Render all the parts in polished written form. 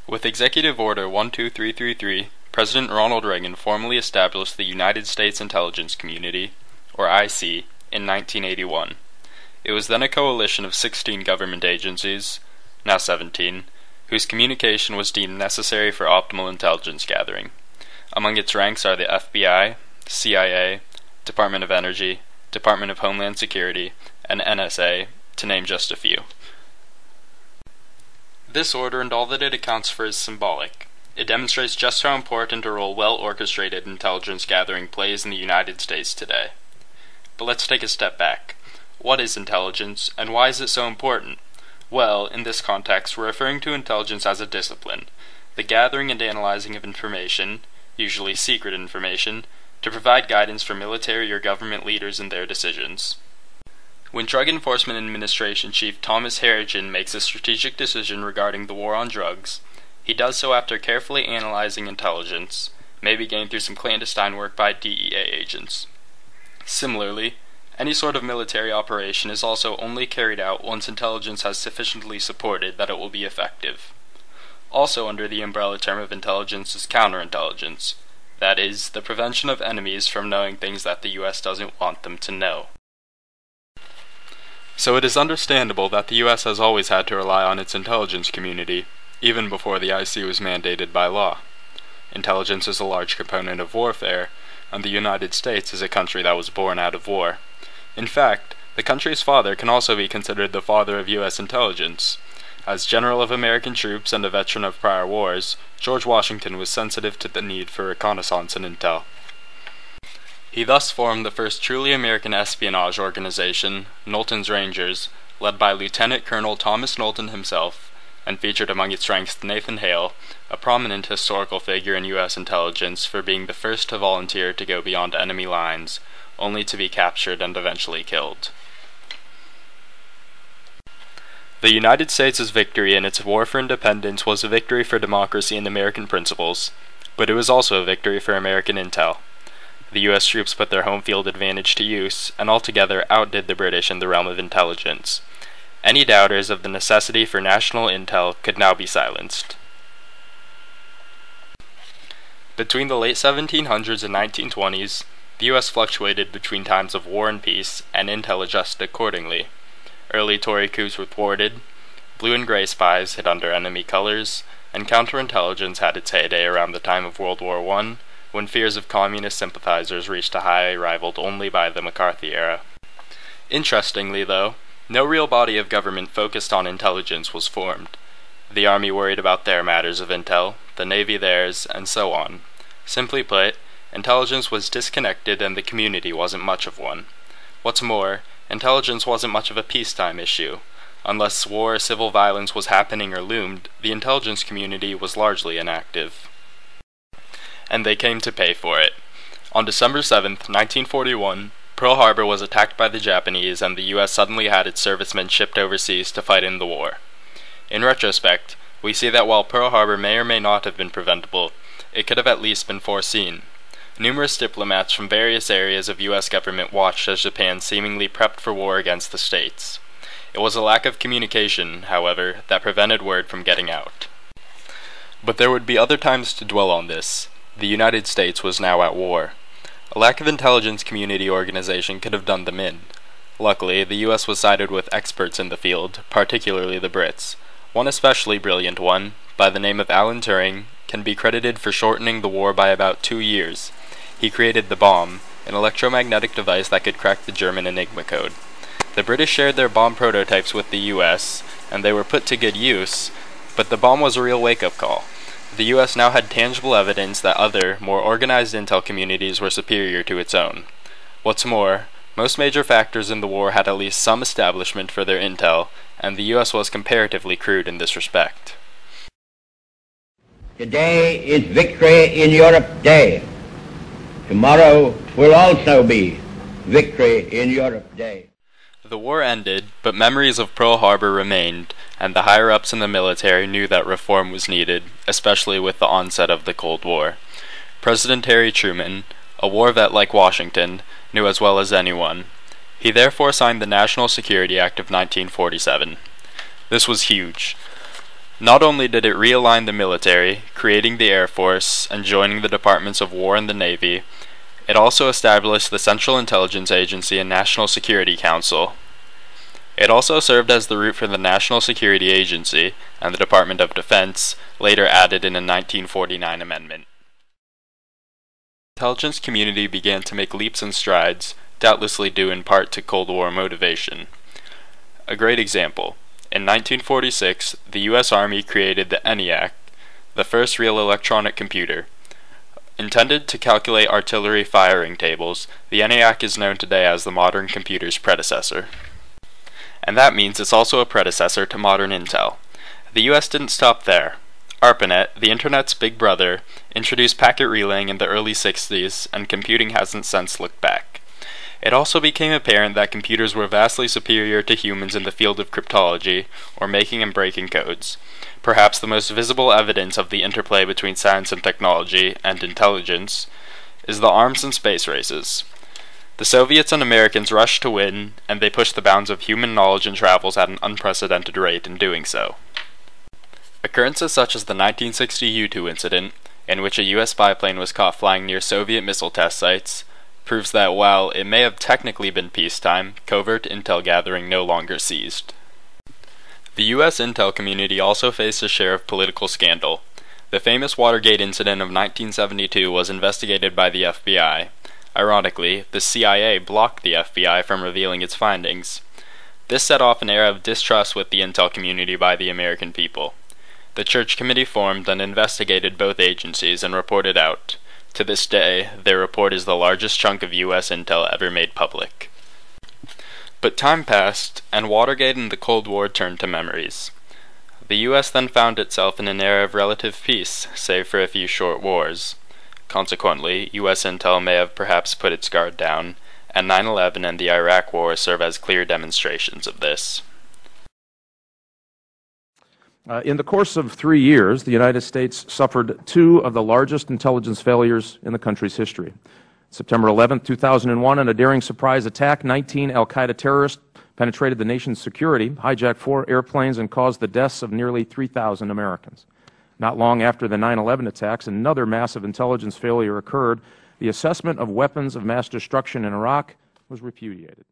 With Executive Order 12333, President Ronald Reagan formally established the United States Intelligence Community, or IC, in 1981. It was then a coalition of 16 government agencies, now 17, whose communication was deemed necessary for optimal intelligence gathering. Among its ranks are the FBI, CIA, Department of Energy, Department of Homeland Security, and NSA, to name just a few. This order and all that it accounts for is symbolic. It demonstrates just how important a role well-orchestrated intelligence gathering plays in the United States today. But let's take a step back. What is intelligence, and why is it so important? Well, in this context, we're referring to intelligence as a discipline, the gathering and analyzing of information, usually secret information, to provide guidance for military or government leaders in their decisions. When Drug Enforcement Administration Chief Thomas Harrigan makes a strategic decision regarding the war on drugs, he does so after carefully analyzing intelligence, maybe gained through some clandestine work by DEA agents. Similarly, any sort of military operation is also only carried out once intelligence has sufficiently supported that it will be effective. Also under the umbrella term of intelligence is counterintelligence, that is, the prevention of enemies from knowing things that the U.S. doesn't want them to know. So it is understandable that the U.S. has always had to rely on its intelligence community, even before the IC was mandated by law. Intelligence is a large component of warfare, and the United States is a country that was born out of war. In fact, the country's father can also be considered the father of U.S. intelligence. As general of American troops and a veteran of prior wars, George Washington was sensitive to the need for reconnaissance and intel. He thus formed the first truly American espionage organization, Knowlton's Rangers, led by Lieutenant Colonel Thomas Knowlton himself, and featured among its ranks Nathan Hale, a prominent historical figure in U.S. intelligence for being the first to volunteer to go beyond enemy lines, only to be captured and eventually killed. The United States' victory in its war for independence was a victory for democracy and American principles, but it was also a victory for American intel. The U.S. troops put their home field advantage to use, and altogether outdid the British in the realm of intelligence. Any doubters of the necessity for national intel could now be silenced. Between the late 1700s and 1920s, the U.S. fluctuated between times of war and peace, and intel adjusted accordingly. Early Tory coups were thwarted, blue and gray spies hid under enemy colors, and counterintelligence had its heyday around the time of World War I, when fears of communist sympathizers reached a high rivaled only by the McCarthy era. Interestingly, though, no real body of government focused on intelligence was formed. The Army worried about their matters of intel, the Navy theirs, and so on. Simply put, intelligence was disconnected and the community wasn't much of one. What's more, intelligence wasn't much of a peacetime issue. Unless war or civil violence was happening or loomed, the intelligence community was largely inactive. And they came to pay for it. On December 7th, 1941, Pearl Harbor was attacked by the Japanese and the U.S. suddenly had its servicemen shipped overseas to fight in the war. In retrospect, we see that while Pearl Harbor may or may not have been preventable, it could have at least been foreseen. Numerous diplomats from various areas of U.S. government watched as Japan seemingly prepped for war against the States. It was a lack of communication, however, that prevented word from getting out. But there would be other times to dwell on this. The United States was now at war. A lack of intelligence community organization could have done them in. Luckily, the U.S. was sided with experts in the field, particularly the Brits. One especially brilliant one, by the name of Alan Turing, can be credited for shortening the war by about 2 years. He created the bomb, an electromagnetic device that could crack the German Enigma code. The British shared their bomb prototypes with the U.S., and they were put to good use, but the bomb was a real wake-up call. The U.S. now had tangible evidence that other, more organized intel communities were superior to its own. What's more, most major factors in the war had at least some establishment for their intel, and the U.S. was comparatively crude in this respect. Today is Victory in Europe Day. Tomorrow will also be Victory in Europe Day. The war ended, but memories of Pearl Harbor remained, and the higher-ups in the military knew that reform was needed, especially with the onset of the Cold War. President Harry Truman, a war vet like Washington, knew as well as anyone. He therefore signed the National Security Act of 1947. This was huge. Not only did it realign the military, creating the Air Force and joining the Departments of War and the Navy, it also established the Central Intelligence Agency and National Security Council. It also served as the root for the National Security Agency and the Department of Defense, later added in a 1949 amendment. The intelligence community began to make leaps and strides, doubtlessly due in part to Cold War motivation. A great example. In 1946, the U.S. Army created the ENIAC, the first real electronic computer. Intended to calculate artillery firing tables, the ENIAC is known today as the modern computer's predecessor. And that means it's also a predecessor to modern Intel. The U.S. didn't stop there. ARPANET, the Internet's big brother, introduced packet relaying in the early 60s, and computing hasn't since looked back. It also became apparent that computers were vastly superior to humans in the field of cryptology, or making and breaking codes. Perhaps the most visible evidence of the interplay between science and technology, and intelligence, is the arms and space races. The Soviets and Americans rushed to win, and they pushed the bounds of human knowledge and travels at an unprecedented rate in doing so. Occurrences such as the 1960 U-2 incident, in which a U.S. spy-plane was caught flying near Soviet missile test sites, proves that while it may have technically been peacetime, covert intel gathering no longer ceased. The U.S. intel community also faced a share of political scandal. The famous Watergate incident of 1972 was investigated by the FBI. Ironically, the CIA blocked the FBI from revealing its findings. This set off an era of distrust with the intel community by the American people. The Church Committee formed and investigated both agencies and reported out. To this day, their report is the largest chunk of U.S. intel ever made public. But time passed, and Watergate and the Cold War turned to memories. The U.S. then found itself in an era of relative peace, save for a few short wars. Consequently, U.S. intel may have perhaps put its guard down, and 9/11 and the Iraq War serve as clear demonstrations of this. In the course of 3 years, the United States suffered two of the largest intelligence failures in the country's history. September 11, 2001, in a daring surprise attack, 19 al-Qaeda terrorists penetrated the nation's security, hijacked 4 airplanes, and caused the deaths of nearly 3,000 Americans. Not long after the 9/11 attacks, another massive intelligence failure occurred. The assessment of weapons of mass destruction in Iraq was repudiated.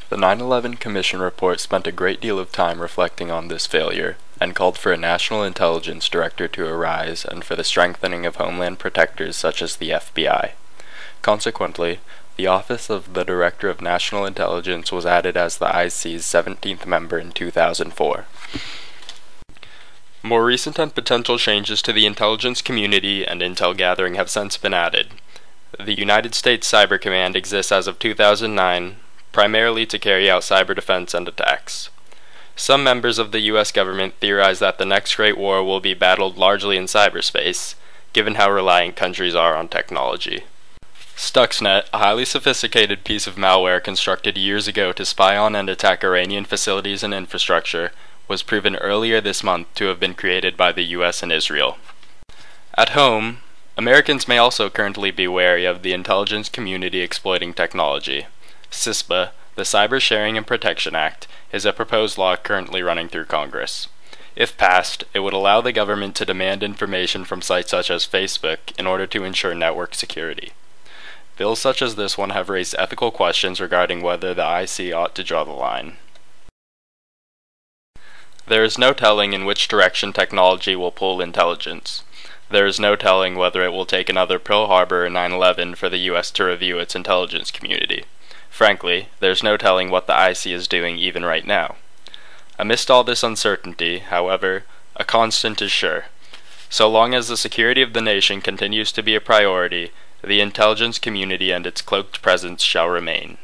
The 9/11 Commission report spent a great deal of time reflecting on this failure, and called for a national intelligence director to arise and for the strengthening of homeland protectors such as the FBI. Consequently, the Office of the Director of National Intelligence was added as the IC's 17th member in 2004. More recent and potential changes to the intelligence community and intel gathering have since been added. The United States Cyber Command exists as of 2009, primarily to carry out cyber defense and attacks. Some members of the U.S. government theorize that the next great war will be battled largely in cyberspace, given how reliant countries are on technology. Stuxnet, a highly sophisticated piece of malware constructed years ago to spy on and attack Iranian facilities and infrastructure, was proven earlier this month to have been created by the U.S. and Israel. At home, Americans may also currently be wary of the intelligence community exploiting technology. CISPA, the Cyber Sharing and Protection Act, is a proposed law currently running through Congress. If passed, it would allow the government to demand information from sites such as Facebook in order to ensure network security. Bills such as this one have raised ethical questions regarding whether the IC ought to draw the line. There is no telling in which direction technology will pull intelligence. There is no telling whether it will take another Pearl Harbor or 9/11 for the U.S. to review its intelligence community. Frankly, there's no telling what the IC is doing even right now. Amidst all this uncertainty, however, a constant is sure. So long as the security of the nation continues to be a priority, the intelligence community and its cloaked presence shall remain.